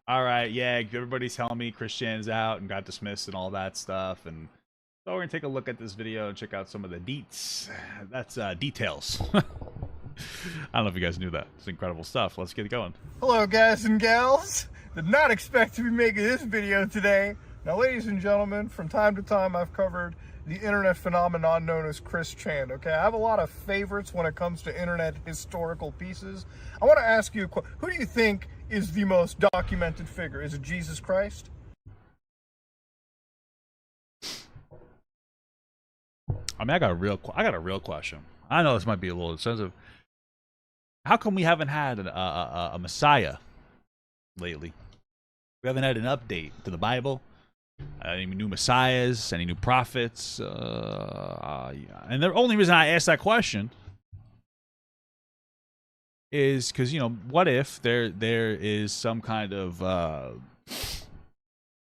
All right, yeah, everybody's telling me Christian's out and got dismissed and all that stuff, and so we're gonna take a look at this video and check out some of the deets. That's details. I don't know if you guys knew that. It's incredible stuff. Let's get it going. Hello guys and gals. Did not expect to be making this video today. Now ladies and gentlemen, from time to time I've covered the internet phenomenon known as Chris Chan, okay? I have a lot of favorites when it comes to internet historical pieces. I want to ask you, who do you think is the most documented figure? Is it Jesus Christ? I mean, I got a real question. I know this might be a little sensitive. How come we haven't had a Messiah lately? We haven't had an update to the Bible. Any new messiahs, any new prophets, and the only reason I asked that question is because, you know, what if there is some kind of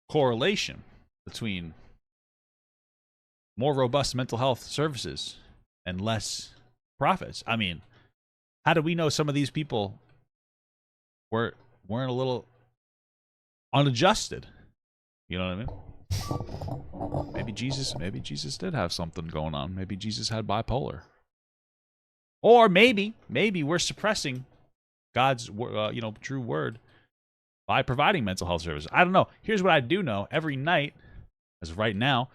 correlation between more robust mental health services and less prophets? I mean, how do we know some of these people weren't a little unadjusted? You know what I mean? Maybe Jesus did have something going on. Maybe Jesus had bipolar. Or maybe we're suppressing God's true word by providing mental health services. I don't know. Here's what I do know. Every night, as of right now,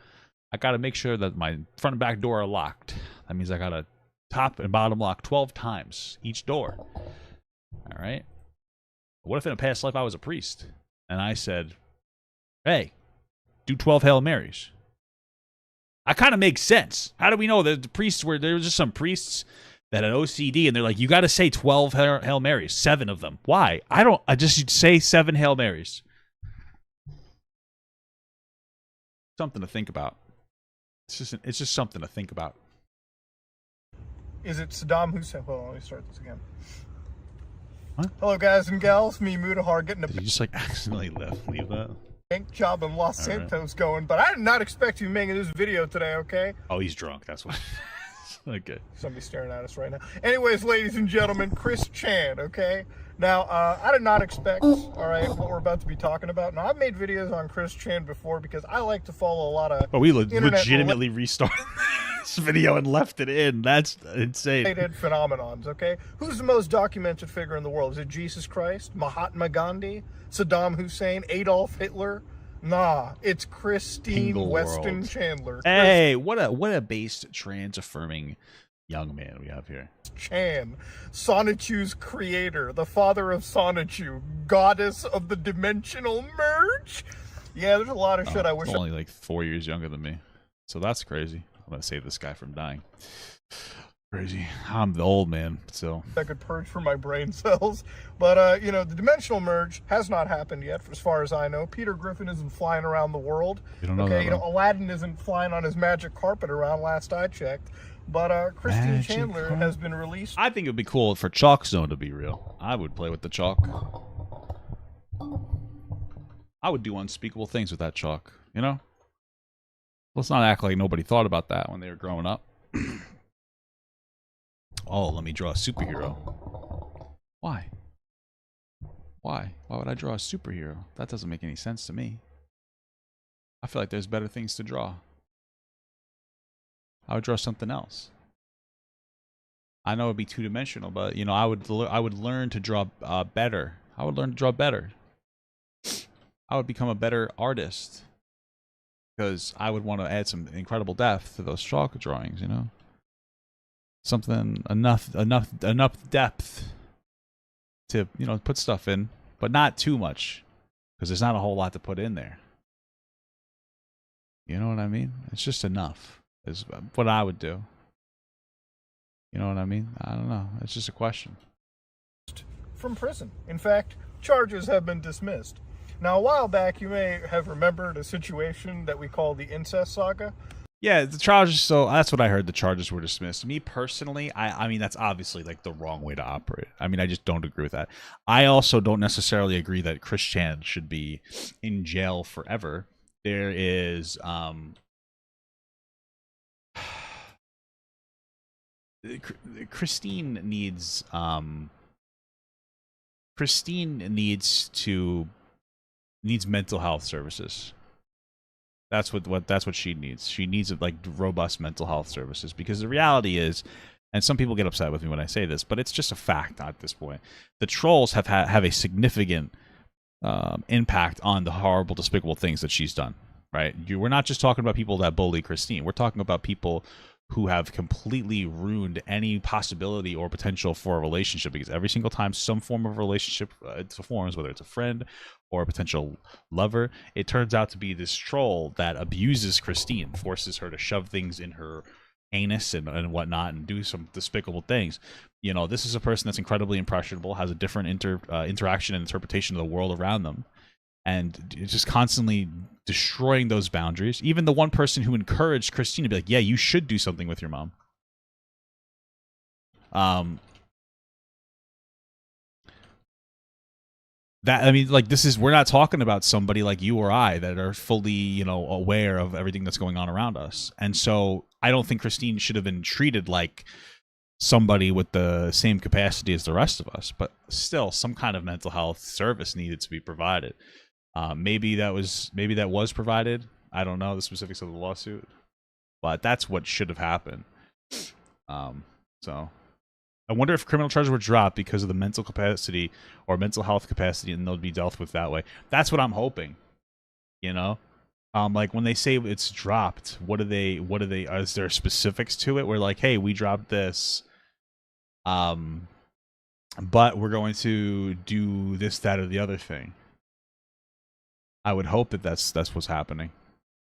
I got to make sure that my front and back door are locked. That means I got to top and bottom lock 12 times each door. All right? What if in a past life I was a priest and I said, hey, do 12 Hail Marys? I kind of makes sense. How do we know that the priests were, there was just some priests that had OCD and they're like, you got to say 12 Hail Marys, 7 of them. Why? I just say 7 Hail Marys. Something to think about. It's just something to think about. Is it Saddam Hussein? Hold on, let me start this again. What? Hello guys and gals, me Mudahar getting a Did you just like accidentally leave that? bank job in Los Santos going, but I did not expect you making this video today, okay? Oh, he's drunk, that's what. Okay. Somebody's staring at us right now. Anyways, ladies and gentlemen, Chris Chan, okay? Now, I did not expect, all right, what we're about to be talking about. Now, I've made videos on Chris Chan before because I like to follow a lot of But we legitimately restarted this video and left it in. That's insane. Phenomenons, okay? Who's the most documented figure in the world? Is it Jesus Christ, Mahatma Gandhi, Saddam Hussein, Adolf Hitler? Nah, it's Christine Weston Chandler. Hey, what a based trans-affirming young man we have here. Chan, Sonichu's creator, the father of Sonichu, goddess of the dimensional merge. Yeah, there's a lot of shit I wish. Only like 4 years younger than me, so that's crazy. I'm gonna save this guy from dying. Crazy. I'm the old man, so I could purge from my brain cells. But you know, the dimensional merge has not happened yet, as far as I know. Peter Griffin isn't flying around the world. You don't know okay, that, you know, Aladdin isn't flying on his magic carpet around. Last I checked. But Christine Chandler has been released. I think it would be cool for Chalk Zone to be real. I would play with the chalk. I would do unspeakable things with that chalk, you know? Let's not act like nobody thought about that when they were growing up. Oh, let me draw a superhero. Why? Why? Why would I draw a superhero? That doesn't make any sense to me. I feel like there's better things to draw. I would draw something else. I know it'd be two-dimensional, but you know, I would learn to draw better. I would learn to draw better. I would become a better artist because I would want to add some incredible depth to those chalk drawings. You know, something enough depth to, you know, put stuff in, but not too much because there's not a whole lot to put in there. You know what I mean? It's just enough. Is what I would do. You know what I mean? I don't know. It's just a question. From prison. In fact, charges have been dismissed. Now, a while back, you may have remembered a situation that we call the Incest Saga. Yeah, the charges, so that's what I heard. The charges were dismissed. Me personally, I mean, that's obviously like the wrong way to operate. I mean, I just don't agree with that. I also don't necessarily agree that Chris Chan should be in jail forever. There is, Christine needs to needs mental health services. That's what she needs. She needs like robust mental health services, because the reality is, and some people get upset with me when I say this, but it's just a fact at this point. The trolls have a significant impact on the horrible, despicable things that she's done. Right? We're not just talking about people that bully Christine. We're talking about people who have completely ruined any possibility or potential for a relationship, because every single time some form of relationship forms, whether it's a friend or a potential lover, it turns out to be this troll that abuses Christine, forces her to shove things in her anus and whatnot, and do some despicable things. You know, this is a person that's incredibly impressionable, has a different interaction and interpretation of the world around them, and just constantly destroying those boundaries. Even the one person who encouraged Christine to be like, yeah, you should do something with your mom. We're not talking about somebody like you or I that are fully, you know, aware of everything that's going on around us. And so I don't think Christine should have been treated like somebody with the same capacity as the rest of us, but still some kind of mental health service needed to be provided. Maybe that was provided. I don't know the specifics of the lawsuit, but that's what should have happened. So I wonder if criminal charges were dropped because of the mental capacity or mental health capacity, and they'll be dealt with that way. That's what I'm hoping. You know, like when they say it's dropped, what are they? Is there specifics to it? Where like, hey, we dropped this, but we're going to do this, that, or the other thing. I would hope that that's what's happening,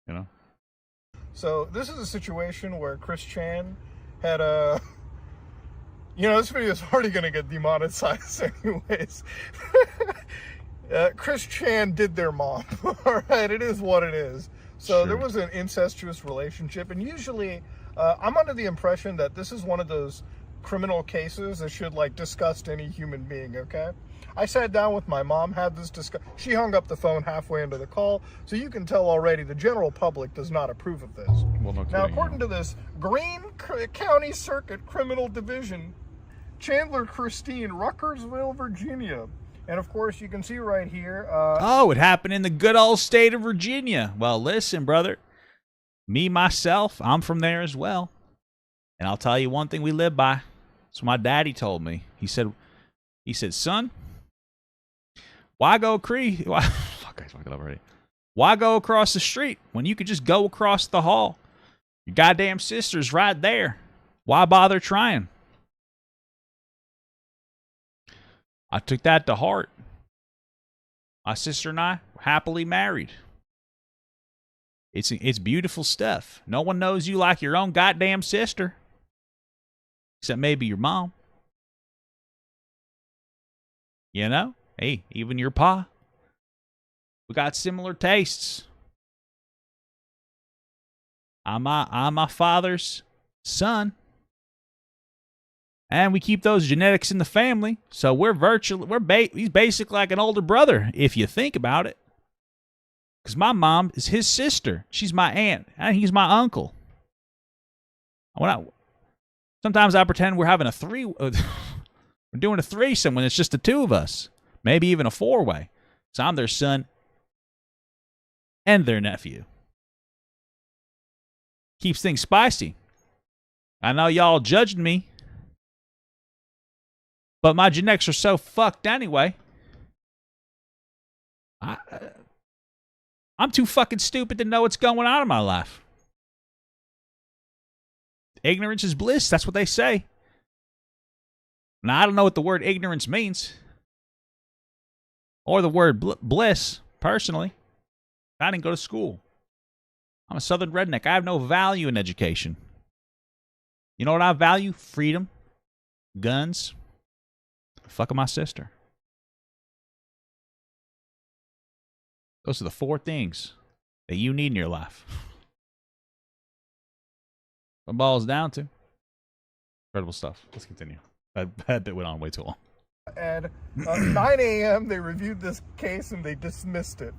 you know? So this is a situation where Chris Chan had a... You know, this video is already going to get demonetized anyways. Chris Chan did their mom. All right, it is what it is. So sure. There was an incestuous relationship, and usually I'm under the impression that this is one of those criminal cases that should like disgust any human being, okay? I sat down with my mom, had this discussion. She hung up the phone halfway into the call, so you can tell already the general public does not approve of this. Well, no kidding, now, according to this Greene County Circuit Criminal Division, Chandler Christine, Ruckersville, Virginia. And of course, you can see right here. It happened in the good old state of Virginia. Well, listen, brother. Me, myself, I'm from there as well. And I'll tell you one thing we live by. So my daddy told me. He said, son, why go Why go across the street when you could just go across the hall? Your goddamn sister's right there. Why bother trying? I took that to heart. My sister and I were happily married. It's beautiful stuff. No one knows you like your own goddamn sister. Except maybe your mom. You know? Hey, even your pa. We got similar tastes. I'm my father's son. And we keep those genetics in the family. So he's basically like an older brother, if you think about it. Because my mom is his sister. She's my aunt. And he's my uncle. Sometimes I pretend we're having we're doing a threesome when it's just the two of us. Maybe even a four-way. So I'm their son and their nephew. Keeps things spicy. I know y'all judged me. But my genetics are so fucked anyway. I'm too fucking stupid to know what's going on in my life. Ignorance is bliss. That's what they say. Now, I don't know what the word ignorance means. Or the word bliss, personally. I didn't go to school. I'm a southern redneck. I have no value in education. You know what I value? Freedom. Guns. Fucking my sister. Those are the four things that you need in your life. What boils down to. Incredible stuff. Let's continue. That bit went on way too long. At 9 a.m., they reviewed this case and they dismissed it.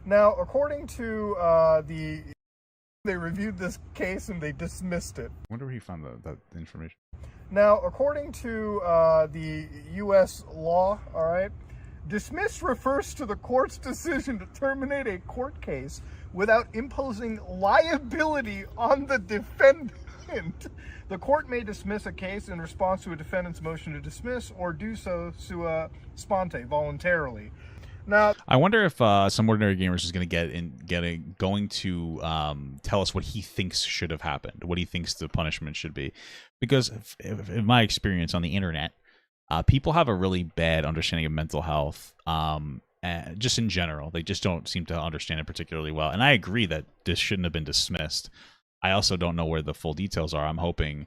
Now, according to they reviewed this case and they dismissed it. I wonder where he found that information. Now, according to the U.S. law, all right, Dismiss refers to the court's decision to terminate a court case without imposing liability on the defendant. The court may dismiss a case in response to a defendant's motion to dismiss or do so sua sponte, voluntarily. Now, I wonder if some ordinary gamers is going to going to tell us what he thinks should have happened, what he thinks the punishment should be, because in my experience on the internet, people have a really bad understanding of mental health. Just in general, they just don't seem to understand it particularly well. And I agree that this shouldn't have been dismissed. I also don't know where the full details are. I'm hoping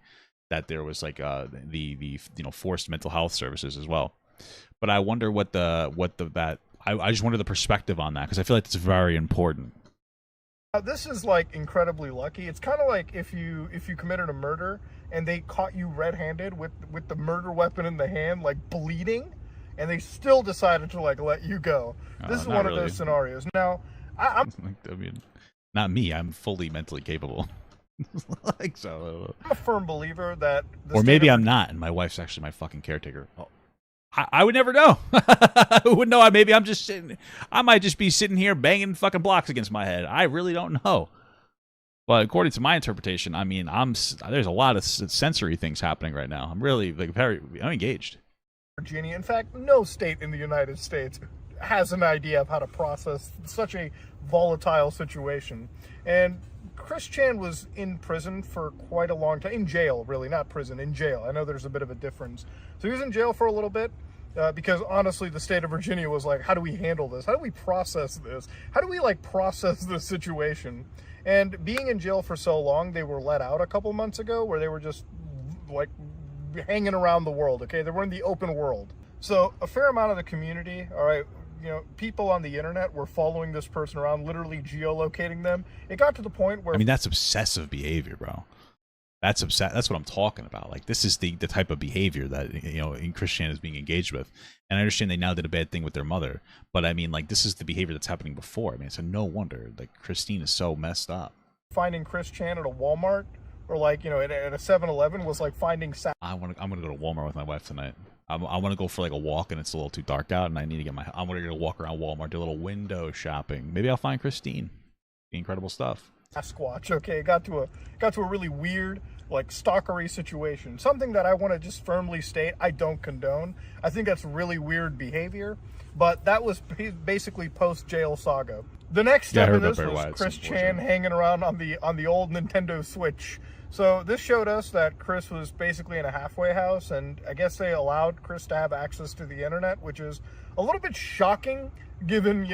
that there was like the forced mental health services as well. But I wonder I just wonder the perspective on that, because I feel like it's very important. This is like incredibly lucky. It's kind of like if you committed a murder and they caught you red-handed with the murder weapon in the hand, like bleeding, and they still decided to like let you go. This is one of those scenarios. Now, I mean, not me. I'm fully mentally capable. Like, so I'm a firm believer that or maybe I'm not, and my wife's actually my fucking caretaker. Oh, I would never know. Who would know? Maybe I'm just sitting. I might just be sitting here banging fucking blocks against my head. I really don't know. But according to my interpretation, I mean, there's a lot of sensory things happening right now. I'm really I'm engaged. Virginia, in fact, no state in the United States has an idea of how to process such a volatile situation. And Chris Chan was in prison for quite a long time. In jail, really, not prison, in jail. I know there's a bit of a difference. So he was in jail for a little bit because honestly, the state of Virginia was like, how do we handle this? How do we process this? How do we like process this situation? And being in jail for so long, they were let out a couple months ago where they were just like hanging around the world, okay? They were in the open world. So a fair amount of the community, all right, people on the internet were following this person around, literally geolocating them. It got to the point where... I mean, that's obsessive behavior, bro. That's what I'm talking about. Like, this is the type of behavior that, in Christian is being engaged with. And I understand they now did a bad thing with their mother. But, I mean, like, this is the behavior that's happening before. I mean, it's no wonder. Like, Christine is so messed up. Finding Chris Chan at a Walmart or, like, at a 7-Eleven was like finding... I'm going to go to Walmart with my wife tonight. I want to go for like a walk, and it's a little too dark out, and I need to get I'm going to walk around Walmart, do a little window shopping. Maybe I'll find Christine. Incredible stuff. Sasquatch. Okay, it got to a really weird, like, stalkery situation. Something that I want to just firmly state I don't condone. I think that's really weird behavior, but that was basically post jail Saga. The next step in this was Chris Chan hanging around on the old Nintendo Switch. So this showed us that Chris was basically in a halfway house, and I guess they allowed Chris to have access to the internet, which is a little bit shocking given,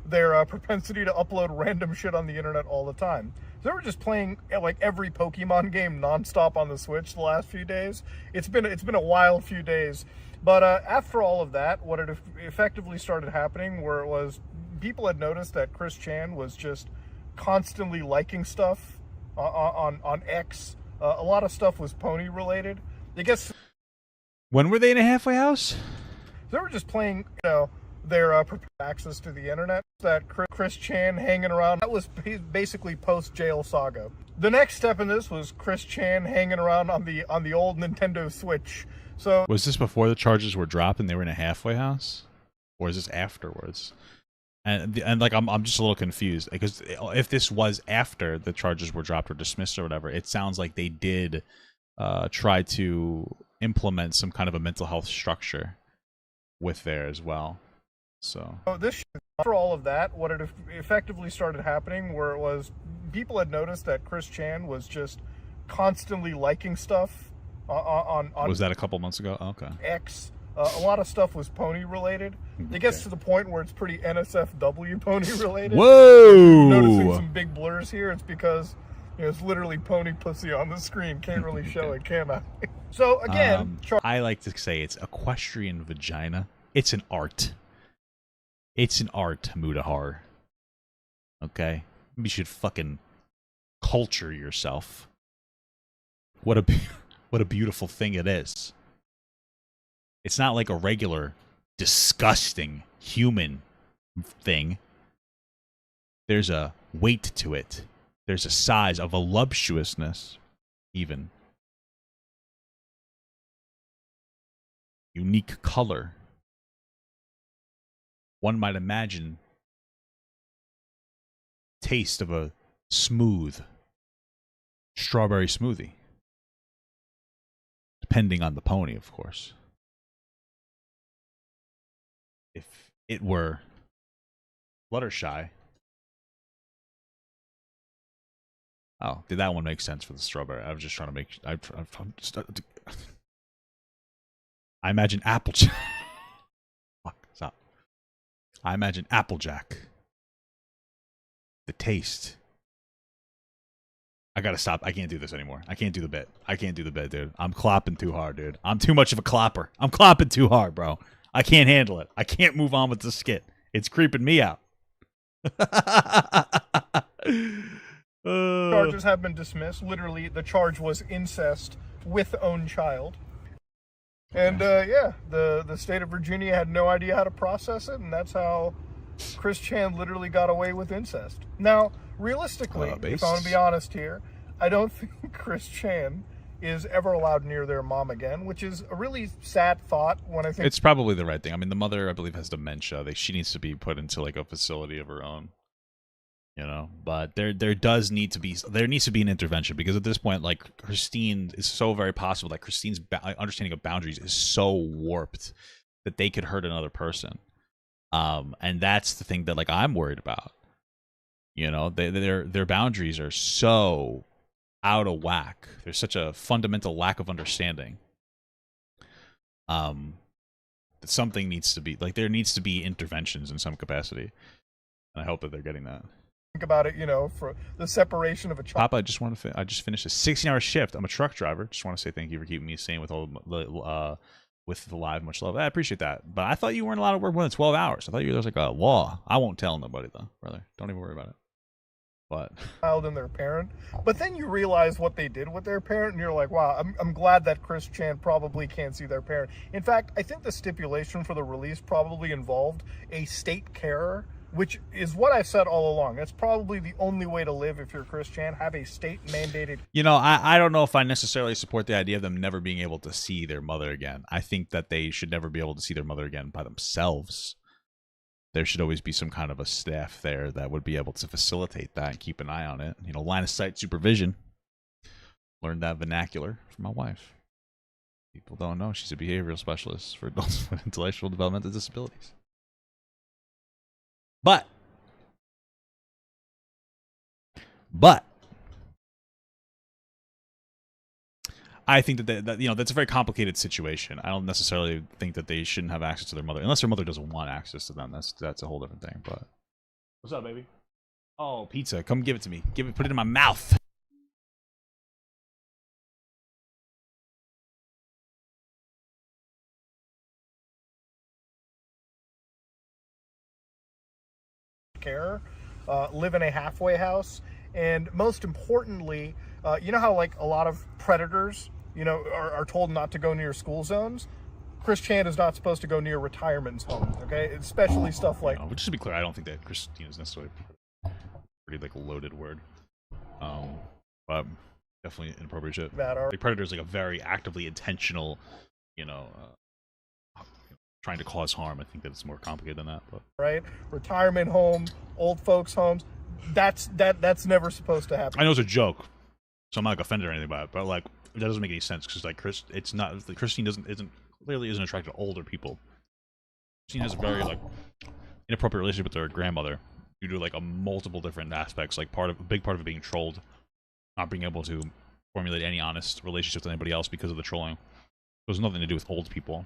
their propensity to upload random shit on the internet all the time. So they were just playing like every Pokemon game nonstop on the Switch the last few days. It's been a wild few days. But after all of that, what had effectively started happening where it was people had noticed that Chris Chan was just constantly liking stuff on X. A lot of stuff was pony related. I guess. When were they in a halfway house? They were just playing, their access to the internet. That Chris Chan hanging around. That was basically post jail Saga. The next step in this was Chris Chan hanging around on the old Nintendo Switch. So was this before the charges were dropped and they were in a halfway house, or is this afterwards? And like I'm just a little confused, because if this was after the charges were dropped or dismissed or whatever, it sounds like they did try to implement some kind of a mental health structure with there as well. So this after all of that, what had effectively started happening where it was people had noticed that Chris Chan was just constantly liking stuff on was that a couple months ago? Okay. X. A lot of stuff was pony related. It gets to the point where it's pretty NSFW pony related. Whoa! Noticing some big blurs here. It's because it's literally pony pussy on the screen. Can't really show it, can I? So again, I like to say it's equestrian vagina. It's an art. It's an art, Mudahar. Okay? You should fucking culture yourself. What a beautiful thing it is. It's not like a regular, disgusting human thing. There's a weight to it. There's a size, a voluptuousness, even. Unique color. one might imagine taste of a smooth strawberry smoothie. Depending on the pony, of course. If it were Fluttershy. Oh, did that one make sense for the strawberry? I was just trying to make. I imagine Applejack. Fuck, stop. I imagine Applejack. The taste. I gotta stop. I can't do this anymore. I can't do the bit. I can't do the bit, dude. I'm clapping too hard, dude. I'm too much of a clapper. I'm clapping too hard, bro. I can't handle it. I can't move on with the skit. It's creeping me out. Charges have been dismissed. Literally, the charge was incest with own child. And yeah, the state of Virginia had no idea how to process it, and that's how Chris Chan literally got away with incest. Now, realistically, if I want to be honest here, I don't think Chris Chan is ever allowed near their mom again, which is a really sad thought when I think... It's probably the right thing. I mean, the mother, I believe, has dementia. She needs to be put into, like, a facility of her own. You know, but there needs to be an intervention, because at this point, like, Christine is so very possible that Christine's understanding of boundaries is so warped that they could hurt another person. And that's the thing that, like, I'm worried about. You know, their boundaries are so out of whack. There's such a fundamental lack of understanding. That something needs to be, like, there needs to be interventions in some capacity, and I hope that they're getting that. Think about it, you know, for the separation of a child. Papa, I just finished a 16-hour shift. I'm a truck driver. Just want to say thank you for keeping me sane with all with the live. Much love. I appreciate that. But I thought you weren't allowed to work more than 12 hours. I thought there was like a law. I won't tell nobody though, brother. Don't even worry about it. But child and their parent. But then you realize what they did with their parent, and you're like, wow, I'm glad that Chris Chan probably can't see their parent. In fact, I think the stipulation for the release probably involved a state carer, which is what I've said all along. That's probably the only way to live if you're Chris Chan. Have a state-mandated... You know, I don't know if I necessarily support the idea of them never being able to see their mother again. I think that they should never be able to see their mother again by themselves. There should always be some kind of a staff there that would be able to facilitate that and keep an eye on it. You know, line of sight supervision. Learned that vernacular from my wife. People don't know she's a behavioral specialist for adults with intellectual developmental disabilities. But I think that you know, that's a very complicated situation. I don't necessarily think that they shouldn't have access to their mother, unless their mother doesn't want access to them. That's a whole different thing. But what's up, baby? Oh, pizza! Come give it to me. Put it in my mouth. Care, live in a halfway house, and most importantly, you know how like a lot of predators, you know, are told not to go near school zones. Chris Chan is not supposed to go near retirement homes, okay? Especially stuff like... But just to be clear, I don't think that Christine is necessarily pretty like a loaded word. But definitely inappropriate shit. that are... Like, predator is like a very actively intentional, you know, trying to cause harm. I think that it's more complicated than that. But right, retirement home, old folks homes, that's never supposed to happen. I know it's a joke, so I'm not like offended or anything about it. But like, that doesn't make any sense, because like Christine clearly isn't attracted to older people. Christine has a very like inappropriate relationship with her grandmother due to like a multiple different aspects. Like a big part of it being trolled, not being able to formulate any honest relationship with anybody else because of the trolling. It has nothing to do with old people.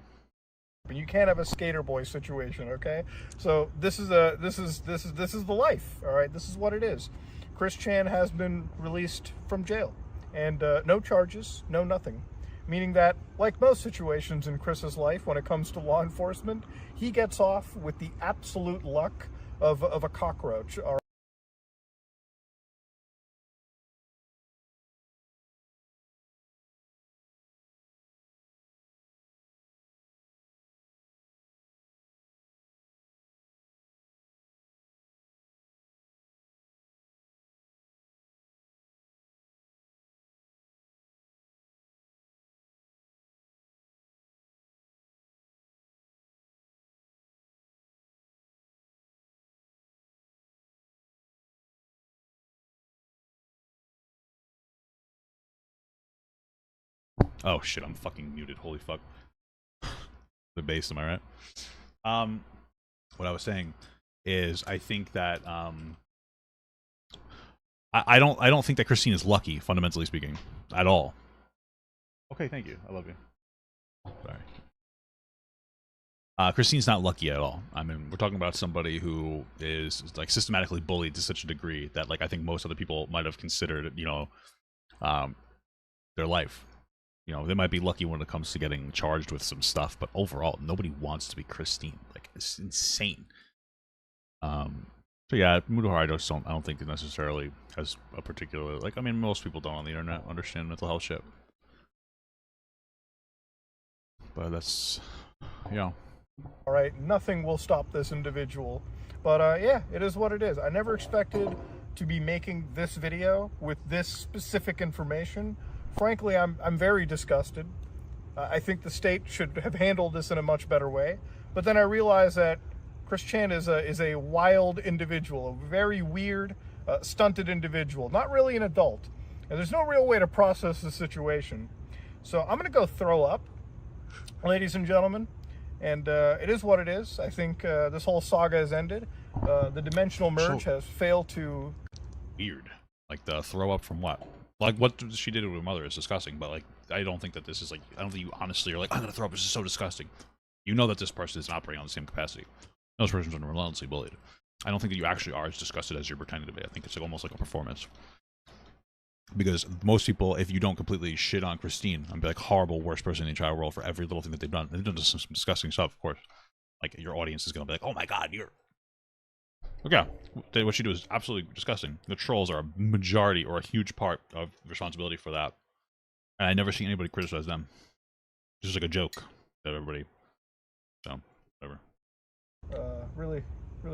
You can't have a skater boy situation, okay? So this is the life, all right? This is what it is. Chris Chan has been released from jail, and no charges, no nothing. Meaning that, like most situations in Chris's life when it comes to law enforcement, he gets off with the absolute luck of a cockroach. Oh shit, I'm fucking muted. Holy fuck. The bass, am I right? What I was saying is, I think that I don't think that Christine is lucky, fundamentally speaking, at all. Okay, thank you. I love you. Sorry. Christine's not lucky at all. I mean, we're talking about somebody who is like systematically bullied to such a degree that, like, I think most other people might have considered, you know, their life. You know, they might be lucky when it comes to getting charged with some stuff, but overall, nobody wants to be Christine. Like, it's insane. So yeah, Mudohara, I don't think it necessarily has a particular, like, I mean, most people don't on the internet understand mental health shit. But that's, you know. All right, nothing will stop this individual. But yeah, it is what it is. I never expected to be making this video with this specific information. Frankly, I'm very disgusted. I think the state should have handled this in a much better way. But then I realized that Chris Chan is a wild individual, a very weird, stunted individual, not really an adult. And there's no real way to process the situation. So I'm going to go throw up, ladies and gentlemen. And it is what it is. I think this whole saga has ended. The dimensional merge has failed to... Weird. Like, the throw up from what? Like, what she did to her mother is disgusting, but, like, I don't think that this is, like, I don't think you honestly are like, I'm gonna throw up, this is so disgusting. You know that this person isn't operating on the same capacity. Those person's been relentlessly bullied. I don't think that you actually are as disgusted as you're pretending to be. I think it's like, almost like a performance. Because most people, if you don't completely shit on Christine and be like, horrible, worst person in the entire world for every little thing that they've done some disgusting stuff, of course. Like, your audience is gonna be like, oh my god, you're... Okay, what she do is absolutely disgusting. The trolls are a majority or a huge part of responsibility for that. And I never seen anybody criticize them. It's just like a joke that everybody... So, whatever. Really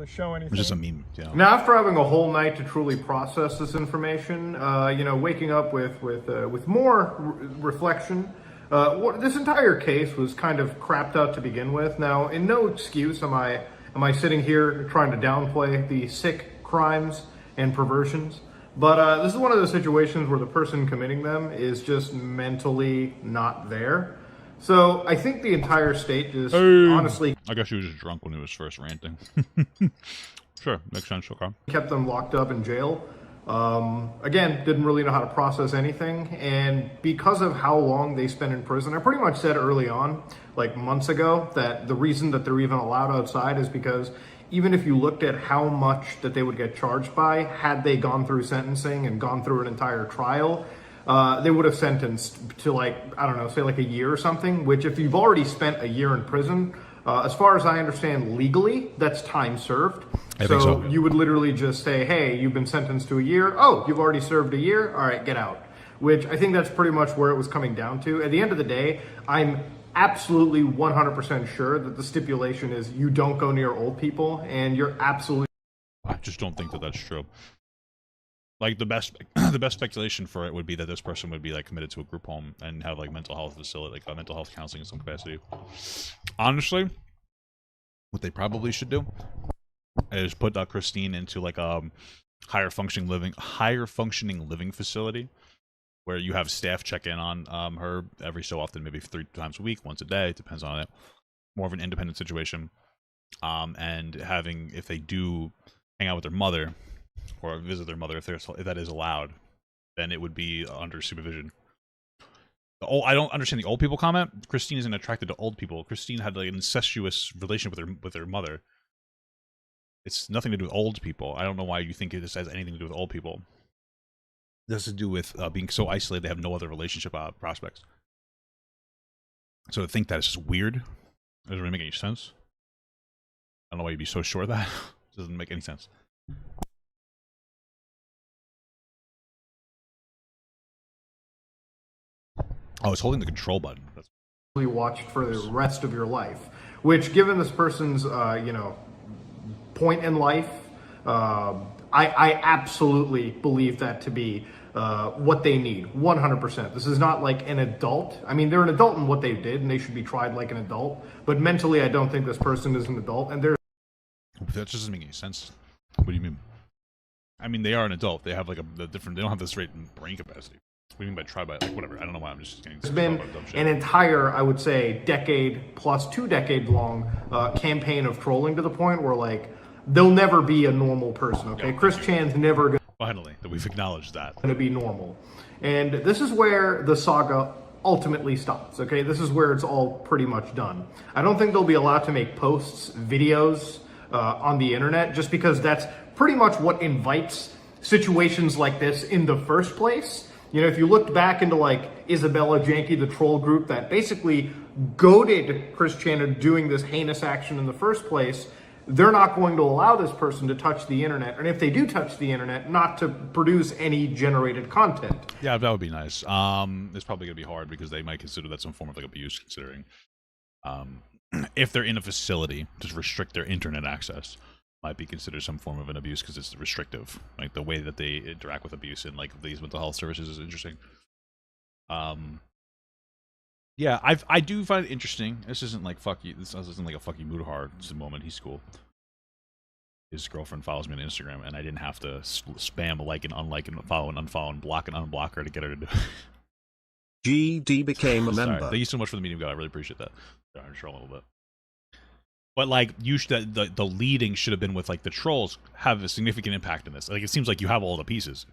show anything. It's just a meme, you know. Now, after having a whole night to truly process this information, you know, waking up with more reflection, this entire case was kind of crapped out to begin with. Now, in no excuse am I sitting here trying to downplay the sick crimes and perversions, but this is one of those situations where the person committing them is just mentally not there. So I think the entire state just honestly... I guess he was just drunk when he was first ranting. Sure, makes sense, okay. Kept them locked up in jail. Again, didn't really know how to process anything. And because of how long they spent in prison, I pretty much said early on, like months ago, that the reason that they're even allowed outside is because even if you looked at how much that they would get charged by, had they gone through sentencing and gone through an entire trial, they would have sentenced to, like, I don't know, say like a year or something, which if you've already spent a year in prison, as far as I understand legally, that's time served. I think so. You would literally just say, hey, you've been sentenced to a year. Oh, you've already served a year. All right, get out. Which I think that's pretty much where it was coming down to. At the end of the day, I'm absolutely 100% sure that the stipulation is you don't go near old people, and you're absolutely... I just don't think that that's true. Like, the best speculation for it would be that this person would be, like, committed to a group home and have, like, mental health facility, like mental health counseling in some capacity. Honestly, what they probably should do is put Christine into, like, a higher functioning living facility where you have staff check in on her every so often, maybe 3 times a week, once a day, depends on it. More of an independent situation. And having, if they do hang out with their mother or visit their mother, if that is allowed, then it would be under supervision. I don't understand the old people comment. Christine isn't attracted to old people. Christine had, like, an incestuous relation with her mother. It's nothing to do with old people. I don't know why you think this has anything to do with old people. This has to do with being so isolated they have no other relationship prospects. So to think that is just weird. It doesn't really make any sense. I don't know why you'd be so sure of that. It doesn't make any sense. Oh, it's holding the control button. That's... watched for the rest of your life, which, given this person's, you know, point in life, I absolutely believe that to be what they need, 100%. This is not like an adult. I mean, they're an adult in what they did, and they should be tried like an adult. But mentally, I don't think this person is an adult, and they're... That just doesn't make any sense. What do you mean? I mean, they are an adult. They have, like, a different... They don't have this rate in brain capacity. What do you mean by try by? Like, whatever. I don't know why I'm just getting. It's been an entire, I would say, decade plus 2 decade long campaign of trolling to the point where, like, they'll never be a normal person, okay? Chris Chan's never going Finally, that we've acknowledged that. to be normal. And this is where the saga ultimately stops, okay? This is where it's all pretty much done. I don't think they'll be allowed to make posts, videos on the internet, just because that's pretty much what invites situations like this in the first place. You know, if you looked back into like Isabella Janke, the troll group that basically goaded Chris Chan doing this heinous action in the first place, they're not going to allow this person to touch the internet. And if they do touch the internet, not to produce any generated content. Yeah, that would be nice. It's probably going to be hard because they might consider that some form of like abuse, considering if they're in a facility to restrict their internet access. Might be considered some form of an abuse because it's restrictive. Like the way that they interact with abuse in like these mental health services is interesting. Yeah, I do find it interesting. This isn't like fuck you. This isn't like a fuck you Mudahar. It's a moment. He's cool. His girlfriend follows me on Instagram, and I didn't have to spam like and unlike and follow and unfollow and block and unblock her to get her to do it. GD became a member. Thank you so much for the medium, God. I really appreciate that. Sorry, I'm trolling a little bit. But like you should, the leading should have been with like the trolls have a significant impact in this. Like it seems like you have all the pieces,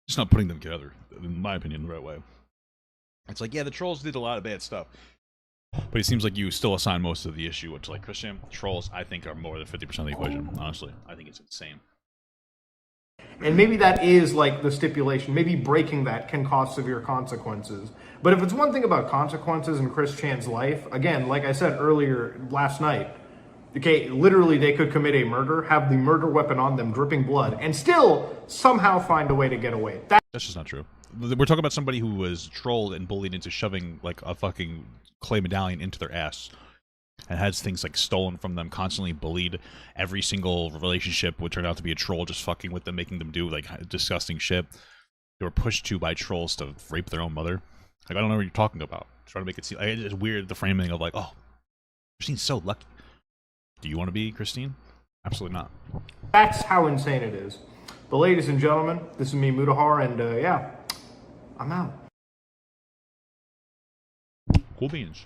just not putting them together, in my opinion, the right way. It's like, yeah, the trolls did a lot of bad stuff, but it seems like you still assign most of the issue to like Christian. Trolls, I think, are more than 50% of the equation. Honestly, I think it's insane. And maybe that is like the stipulation. Maybe breaking that can cause severe consequences. But if it's one thing about consequences in Chris Chan's life, again, like I said earlier last night, okay, literally they could commit a murder, have the murder weapon on them, dripping blood, and still somehow find a way to get away. That's just not true. We're talking about somebody who was trolled and bullied into shoving like a fucking clay medallion into their ass. And has things like stolen from them, constantly bullied. Every single relationship would turn out to be a troll just fucking with them, making them do like disgusting shit. They were pushed to by trolls to rape their own mother. Like, I don't know what you're talking about. Trying to make it seem like, it's weird, the framing of like, oh, Christine's so lucky. Do you want to be Christine? Absolutely not. That's how insane it is. But ladies and gentlemen, this is me, Mudahar, and yeah, I'm out. Cool beans.